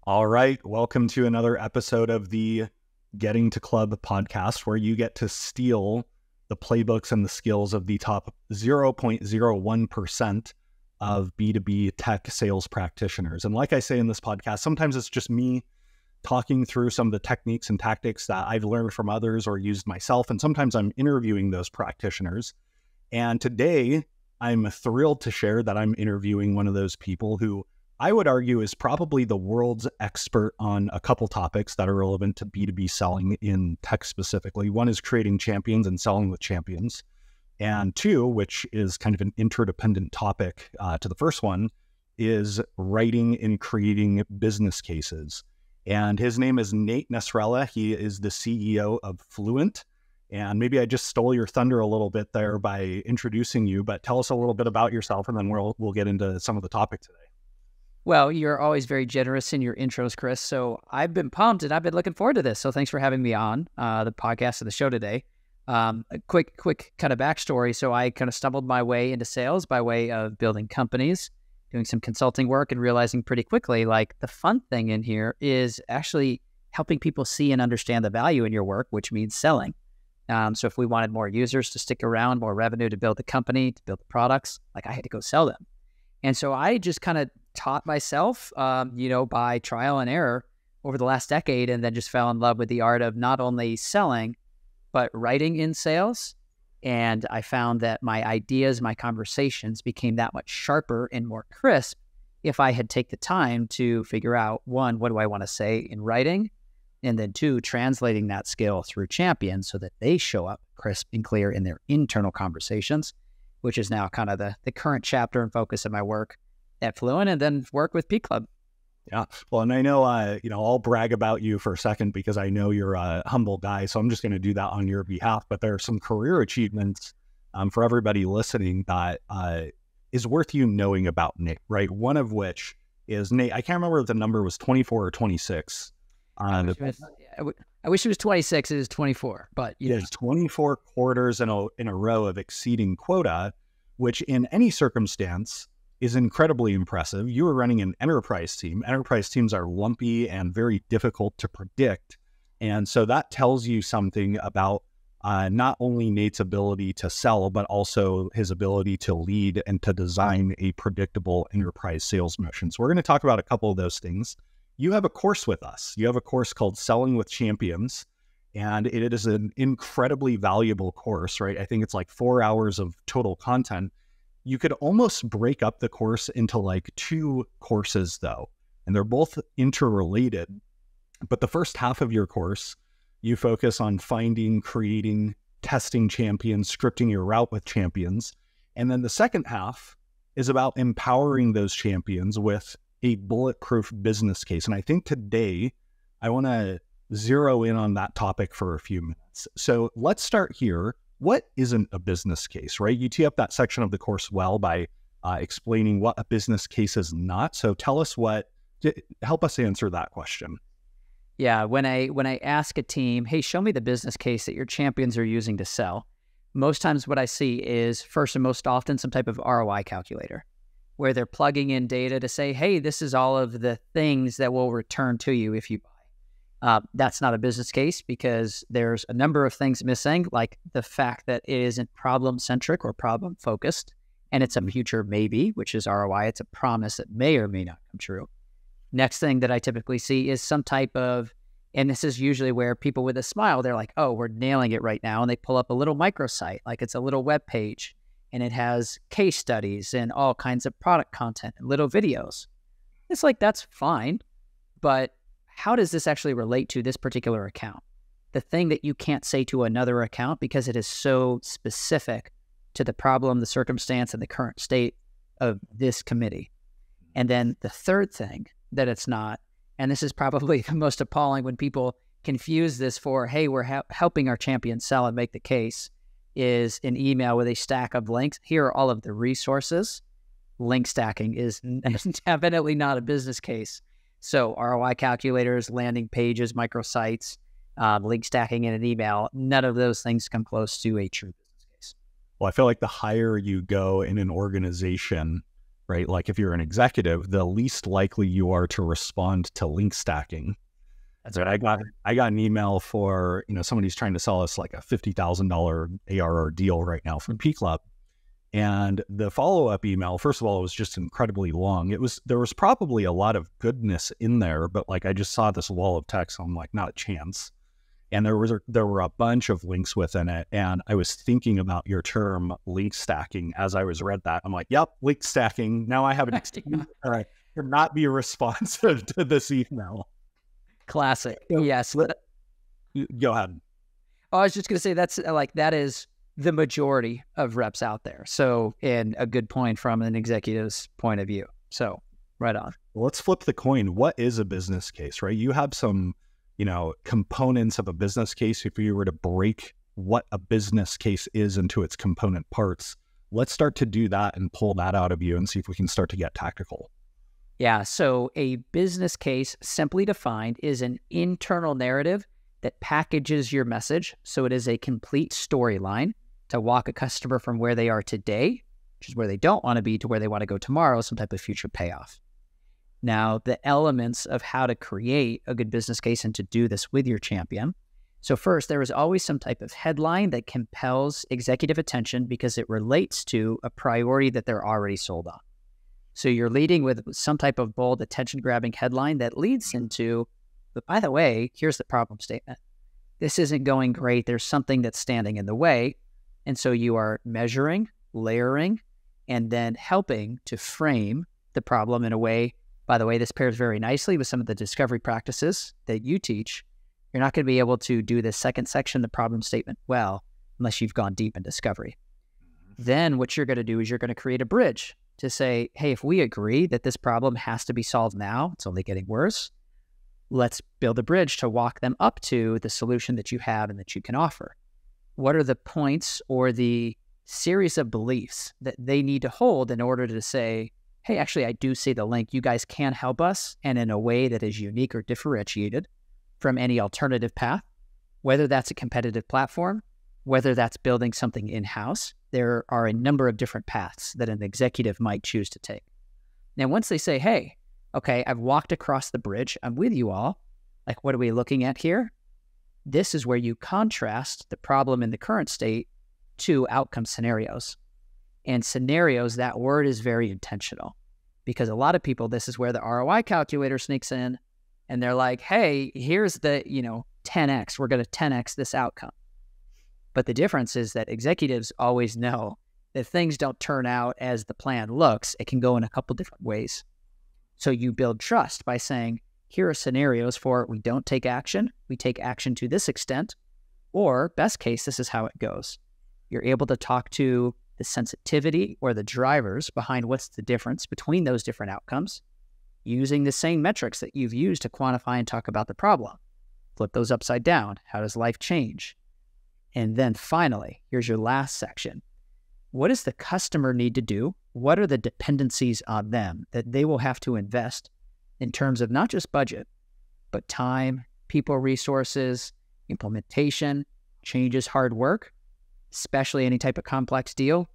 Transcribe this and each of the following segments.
All right. Welcome to another episode of the Getting to Club podcast, where you get to steal the playbooks and the skills of the top 0.01% of B2B tech sales practitioners. And like I say in this podcast, sometimes it's just me talking through some of the techniques and tactics that I've learned from others or used myself. And sometimes I'm interviewing those practitioners. And today I'm thrilled to share that I'm interviewing one of those people who I would argue is probably the world's expert on a couple topics that are relevant to B2B selling in tech specifically. One is creating champions and selling with champions. And two, which is kind of an interdependent topic to the first one, is writing and creating business cases. And his name is Nate Nasralla. He is the CEO of Fluent. And maybe I just stole your thunder a little bit there by introducing you, but tell us a little bit about yourself, and then we'll get into some of the topic today. Well, you're always very generous in your intros, Chris. So I've been pumped and I've been looking forward to this. So thanks for having me on the podcast and the show today. A quick kind of backstory. So I kind of stumbled my way into sales by way of building companies, doing some consulting work, and realizing pretty quickly, like, the fun thing in here is actually helping people see and understand the value in your work, which means selling. So if we wanted more users to stick around, more revenue to build the company, to build the products, like, I had to go sell them. And so I just kind of taught myself, by trial and error over the last decade, and then just fell in love with the art of not only selling, but writing in sales. And I found that my ideas, my conversations became that much sharper and more crisp if I had take the time to figure out, one, what do I want to say in writing? And then two, translating that skill through champions so that they show up crisp and clear in their internal conversations, which is now kind of the current chapter and focus of my work at Fluent, and then work with P Club. Yeah. Well, and I know, I'll brag about you for a second because I know you're a humble guy. So I'm just going to do that on your behalf. But there are some career achievements for everybody listening that is worth you knowing about Nate, right? One of which is Nate. I can't remember if the number was 24 or 26. I wish it was 26. It is 24, but it's 24 quarters in a row of exceeding quota, which in any circumstance is incredibly impressive. You were running an enterprise team. Enterprise teams are lumpy and very difficult to predict. And so that tells you something about not only Nate's ability to sell, but also his ability to lead and to design a predictable enterprise sales motion. So we're going to talk about a couple of those things. You have a course with us. You have a course called Selling with Champions, and it is an incredibly valuable course, right? I think it's like 4 hours of total content. You could almost break up the course into like two courses though, and they're both interrelated. But the first half of your course, you focus on finding, creating, testing champions, scripting your route with champions. And then the second half is about empowering those champions with a bulletproof business case. And I think today I want to zero in on that topic for a few minutes. So let's start here. What isn't a business case, right? You tee up that section of the course well by explaining what a business case is not. So tell us help us answer that question. Yeah, when I ask a team, hey, show me the business case that your champions are using to sell, most times what I see is, first and most often, some type of ROI calculator, where they're plugging in data to say, hey, this is all of the things that will return to you if you buy. That's not a business case because there's a number of things missing, like the fact that it isn't problem-centric or problem-focused, and it's a future maybe, which is ROI. It's a promise that may or may not come true. Next thing that I typically see is some type of, and this is usually where people with a smile, they're like, oh, we're nailing it right now, and they pull up a little microsite, like it's a little web page, and it has case studies and all kinds of product content and little videos. It's like, that's fine, but how does this actually relate to this particular account? The thing that you can't say to another account because it is so specific to the problem, the circumstance, and the current state of this committee. And then the third thing that it's not, and this is probably the most appalling when people confuse this for, hey, we're helping our champion sell and make the case, is an email with a stack of links. Here are all of the resources. Link stacking is definitely not a business case. So ROI calculators, landing pages, microsites, link stacking in an email, none of those things come close to a true business case. Well, I feel like the higher you go in an organization, right? Like if you're an executive, the least likely you are to respond to link stacking. That's right. I got an email for, somebody who's trying to sell us like a $50,000 ARR deal right now from P Club. And the follow-up email, first of all, it was just incredibly long. There was probably a lot of goodness in there, but like I just saw this wall of text. So I'm like, not a chance. And there were a bunch of links within it. And I was thinking about your term link stacking as I read that. I'm like, yep, link stacking. Now I have an excuse to not be responsive to this email. Classic. Yes. Go ahead. Oh, I was just going to say that is the majority of reps out there. So, and a good point from an executive's point of view. So, right on. Let's flip the coin. What is a business case, right? You have some, components of a business case. If you were to break what a business case is into its component parts, let's start to do that and pull that out of you and see if we can start to get tactical. Yeah. So a business case, simply defined, is an internal narrative that packages your message. So it is a complete storyline to walk a customer from where they are today, which is where they don't want to be, to where they want to go tomorrow, some type of future payoff. Now, the elements of how to create a good business case and to do this with your champion. So first, there is always some type of headline that compels executive attention because it relates to a priority that they're already sold on. So you're leading with some type of bold, attention-grabbing headline that leads into, but by the way, here's the problem statement. This isn't going great. There's something that's standing in the way. And so you are measuring, layering, and then helping to frame the problem in a way. By the way, this pairs very nicely with some of the discovery practices that you teach. You're not going to be able to do the second section, the problem statement, well, unless you've gone deep in discovery. Then what you're going to do is you're going to create a bridge to say, hey, if we agree that this problem has to be solved now, it's only getting worse, let's build a bridge to walk them up to the solution that you have and that you can offer. What are the points or the series of beliefs that they need to hold in order to say, hey, actually, I do see the link. You guys can help us, and in a way that is unique or differentiated from any alternative path, whether that's a competitive platform, whether that's building something in-house. There are a number of different paths that an executive might choose to take. Now, once they say, hey, okay, I've walked across the bridge, I'm with you all, like, what are we looking at here? This is where you contrast the problem in the current state to outcome scenarios. And scenarios, that word is very intentional because a lot of people, this is where the ROI calculator sneaks in and they're like, hey, here's the, 10x, we're going to 10x this outcome. But the difference is that executives always know that if things don't turn out as the plan looks, it can go in a couple different ways. So you build trust by saying, here are scenarios for we don't take action, we take action to this extent, or best case, this is how it goes. You're able to talk to the sensitivity or the drivers behind what's the difference between those different outcomes using the same metrics that you've used to quantify and talk about the problem. Flip those upside down. How does life change? And then finally, here's your last section. What does the customer need to do? What are the dependencies on them that they will have to invest in terms of not just budget, but time, people resources, implementation, changes, hard work, especially any type of complex deal?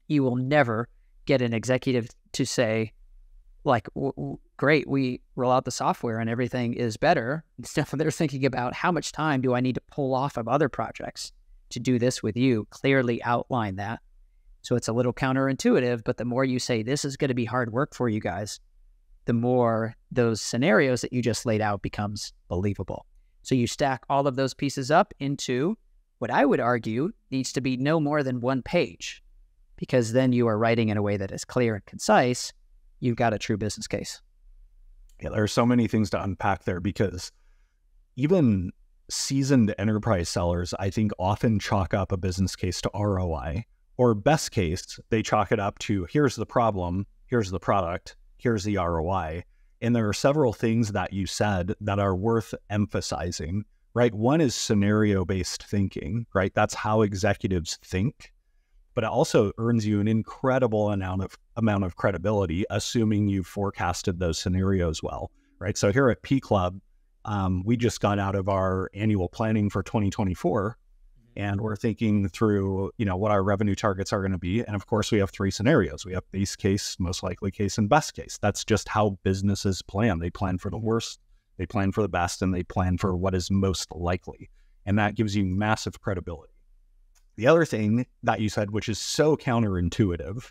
You will never get an executive to say, like, great, we roll out the software and everything is better. Instead, they're thinking about how much time do I need to pull off of other projects to do this with you, clearly outline that. So it's a little counterintuitive, but the more you say this is going to be hard work for you guys, the more those scenarios that you just laid out becomes believable. So you stack all of those pieces up into what I would argue needs to be no more than one page, because then you are writing in a way that is clear and concise. You've got a true business case. Yeah, there are so many things to unpack there because even seasoned enterprise sellers, I think, often chalk up a business case to ROI, or best case, they chalk it up to here's the problem, here's the product, here's the ROI. And there are several things that you said that are worth emphasizing, right? One is scenario-based thinking, right? That's how executives think. But it also earns you an incredible amount of credibility, assuming you've forecasted those scenarios well, right? So here at P Club, we just got out of our annual planning for 2024, and we're thinking through, what our revenue targets are going to be. And of course, we have 3 scenarios. We have base case, most likely case, and best case. That's just how businesses plan. They plan for the worst, they plan for the best, and they plan for what is most likely. And that gives you massive credibility. The other thing that you said, which is so counterintuitive,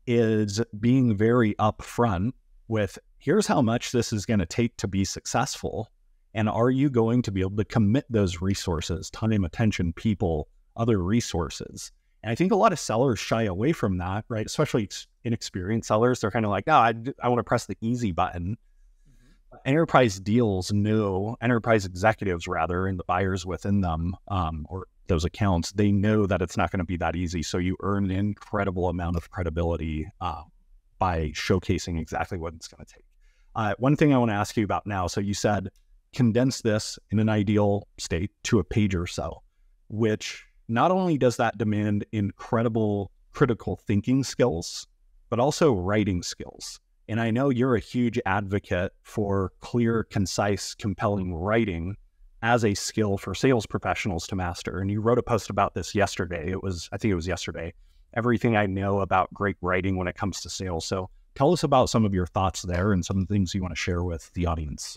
is being very upfront with, here's how much this is going to take to be successful. And are you going to be able to commit those resources, time, attention, people, other resources? And I think a lot of sellers shy away from that, right? Especially inexperienced sellers. They're kind of like, oh, I want to press the easy button. Enterprise executives rather, and the buyers within them, or those accounts, they know that it's not going to be that easy. So you earn an incredible amount of credibility by showcasing exactly what it's going to take. One thing I want to ask you about now. So you said, condense this in an ideal state to a page or so, which not only does that demand incredible critical thinking skills, but also writing skills. And I know you're a huge advocate for clear, concise, compelling writing as a skill for sales professionals to master. And you wrote a post about this yesterday. I think it was yesterday. Everything I know about great writing when it comes to sales. So tell us about some of your thoughts there and some of the things you want to share with the audience.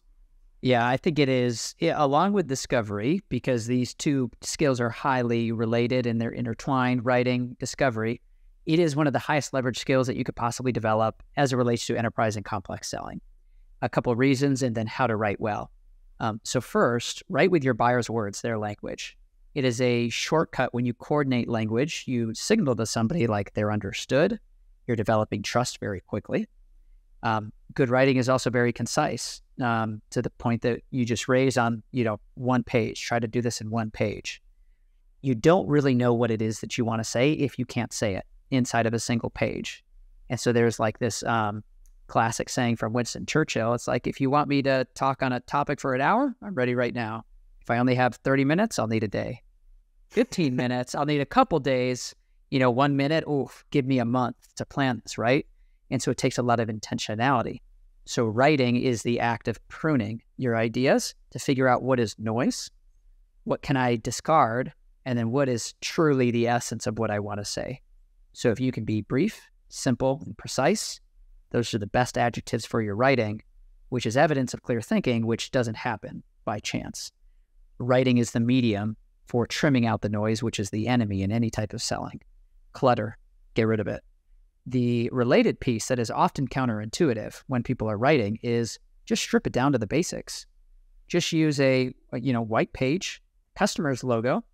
Yeah, I think it is, along with discovery, because these two skills are highly related and they're intertwined, writing, discovery. It is one of the highest leverage skills that you could possibly develop as it relates to enterprise and complex selling. A couple of reasons, and then how to write well. So first, write with your buyer's words, their language. It is a shortcut when you coordinate language. You signal to somebody like they're understood. You're developing trust very quickly. Good writing is also very concise, to the point that you just raised on, one page. Try to do this in one page. You don't really know what it is that you want to say if you can't say it inside of a single page. And so there's like this classic saying from Winston Churchill. It's like, if you want me to talk on a topic for an hour, I'm ready right now. If I only have 30 minutes, I'll need a day. 15 minutes, I'll need a couple days. 1 minute, give me a month to plan this, right? And so it takes a lot of intentionality. So writing is the act of pruning your ideas to figure out what is noise, what can I discard, and then what is truly the essence of what I want to say. So if you can be brief, simple, and precise, those are the best adjectives for your writing, which is evidence of clear thinking, which doesn't happen by chance. Writing is the medium for trimming out the noise, which is the enemy in any type of selling. Clutter, get rid of it. The related piece that is often counterintuitive when people are writing is just strip it down to the basics. Just use a white page, customer's logo,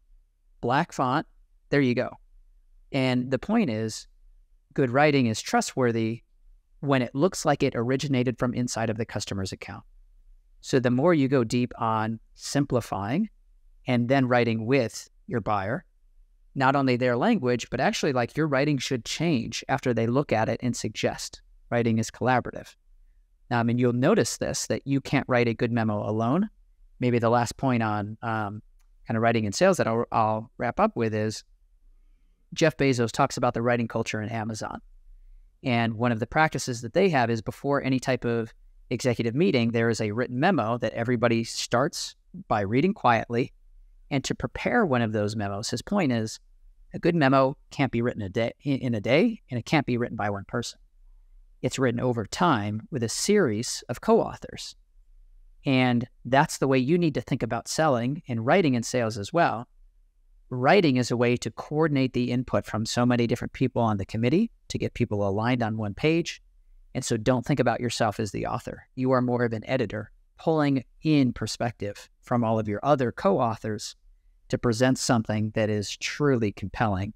black font, there you go. And the point is, good writing is trustworthy when it looks like it originated from inside of the customer's account. So the more you go deep on simplifying and then writing with your buyer, not only their language, but actually like your writing should change after they look at it and suggest. Writing is collaborative. Now, you'll notice this, that you can't write a good memo alone. Maybe the last point on kind of writing and sales that I'll wrap up with is Jeff Bezos talks about the writing culture in Amazon. And one of the practices that they have is before any type of executive meeting, there is a written memo that everybody starts by reading quietly. And to prepare one of those memos, his point is a good memo can't be written in a day, and it can't be written by one person. It's written over time with a series of co-authors. And that's the way you need to think about selling and writing in sales as well. Writing is a way to coordinate the input from so many different people on the committee to get people aligned on one page. And so don't think about yourself as the author. You are more of an editor, pulling in perspective from all of your other co-authors to present something that is truly compelling.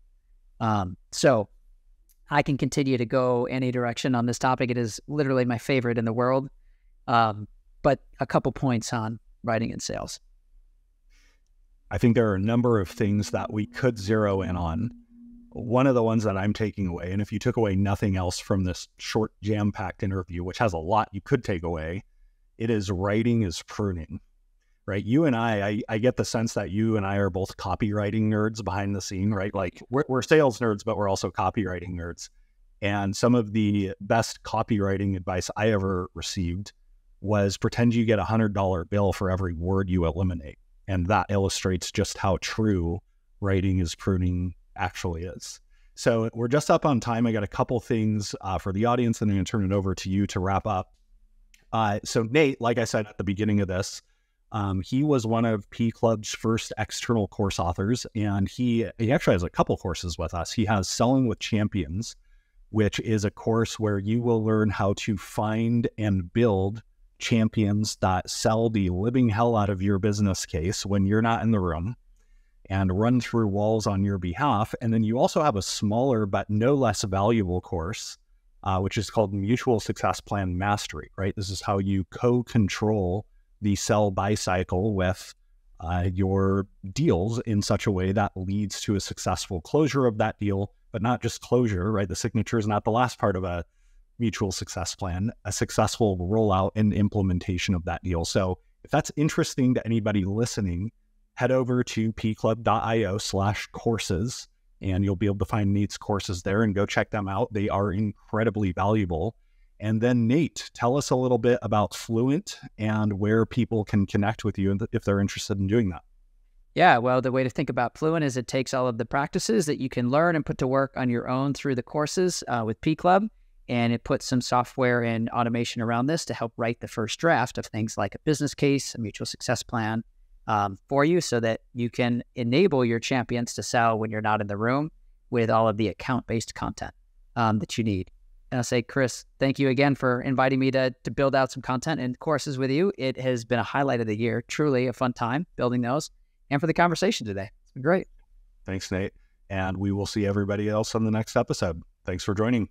So I can continue to go any direction on this topic. It is literally my favorite in the world. But a couple points on writing and sales. I think there are a number of things that we could zero in on. One of the ones that I'm taking away, and if you took away nothing else from this short, jam-packed interview, which has a lot you could take away, it is writing is pruning, right? You and I get the sense that you and I are both copywriting nerds behind the scene, right? Like we're sales nerds, but we're also copywriting nerds. And some of the best copywriting advice I ever received was pretend you get $100 bill for every word you eliminate. And that illustrates just how true writing is pruning actually is. So we're just up on time. I got a couple things for the audience, and I'm going to turn it over to you to wrap up. So Nate, like I said at the beginning of this, he was one of P Club's first external course authors, and he actually has a couple courses with us. He has Selling with Champions, which is a course where you will learn how to find and build champions that sell the living hell out of your business case when you're not in the room and run through walls on your behalf. And then you also have a smaller but no less valuable course, which is called Mutual Success Plan Mastery, right? This is how you co-control the sell-buy cycle with your deals in such a way that leads to a successful closure of that deal, but not just closure, right? The signature is not the last part of a mutual success plan, a successful rollout and implementation of that deal. So if that's interesting to anybody listening, head over to pclub.io/courses, and you'll be able to find Nate's courses there and go check them out. They are incredibly valuable. And then Nate, tell us a little bit about Fluent and where people can connect with you if they're interested in doing that. Yeah, well, the way to think about Fluent is it takes all of the practices that you can learn and put to work on your own through the courses with P Club, and it puts some software and automation around this to help write the first draft of things like a business case, a mutual success plan for you, so that you can enable your champions to sell when you're not in the room with all of the account-based content that you need. And I'll say, Chris, thank you again for inviting me to build out some content and courses with you. It has been a highlight of the year, truly a fun time building those, and for the conversation today. It's been great. Thanks, Nate. And we will see everybody else on the next episode. Thanks for joining.